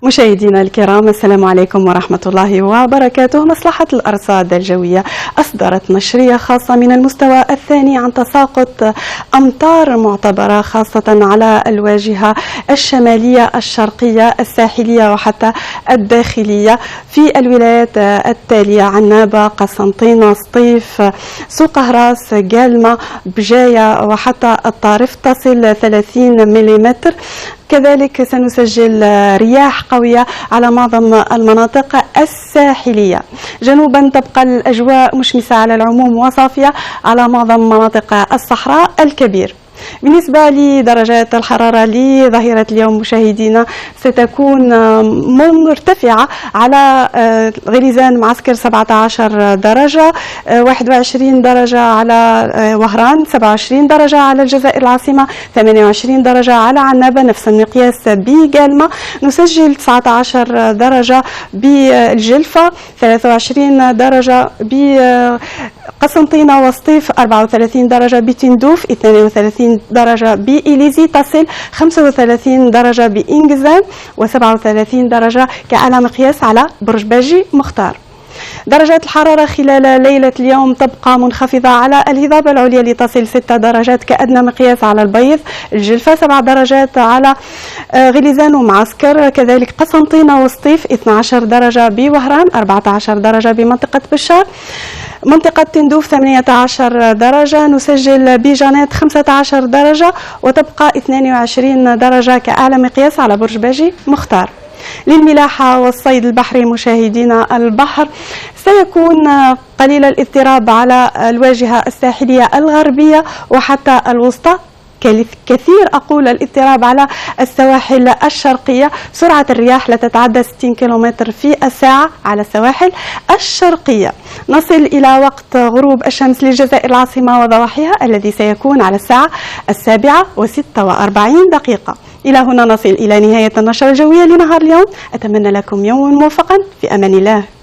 مشاهدينا الكرام، السلام عليكم ورحمة الله وبركاته. مصلحة الأرصاد الجوية أصدرت نشرية خاصة من المستوى الثاني عن تساقط أمطار معتبرة خاصة على الواجهة الشمالية الشرقية الساحلية وحتى الداخلية في الولايات التالية: عنابة، قسنطينة، سطيف، سوق هراس، قالمة، بجاية وحتى الطارف تصل 30 ملم. كذلك سنسجل رياح قوية على معظم المناطق الساحلية. جنوبا تبقى الأجواء مشمسة على العموم وصافية على معظم مناطق الصحراء الكبير. بالنسبة لدرجات الحرارة لظهيرة اليوم مشاهدينا ستكون مرتفعة على غليزان معسكر 17 درجة، 21 درجة على وهران، 27 درجة على الجزائر العاصمة، 28 درجة على عنابة نفس المقياس بقالمة، نسجل 19 درجة بالجلفة، 23 درجة بقسنطينة وسطيف، 34 درجة بتندوف، 32 درجة بإليزي، تصل 35 درجة بإنجزان، و37 درجة كأعلى مقياس على برج باجي مختار. درجات الحرارة خلال ليلة اليوم تبقى منخفضة على الهضبة العليا لتصل 6 درجات كأدنى مقياس على البيض، الجلفة 7 درجات على غليزان ومعسكر، كذلك قسنطينة وسطيف، 12 درجة بوهران، 14 درجة بمنطقة بشار، منطقة تندوف 18 درجة، نسجل بجانات 15 درجة، وتبقى 22 درجة كأعلى مقياس على برج باجي مختار. للملاحة والصيد البحري مشاهدينا، البحر سيكون قليل الاضطراب على الواجهة الساحلية الغربية وحتى الوسطى، كثير أقول الاضطراب على السواحل الشرقية. سرعة الرياح لا تتعدى 60 كم في الساعة على السواحل الشرقية. نصل إلى وقت غروب الشمس للجزائر العاصمة وضواحيها الذي سيكون على الساعة 7:46. إلى هنا نصل إلى نهاية النشرة الجوية لنهار اليوم. أتمنى لكم يوم موفقا، في أمان الله.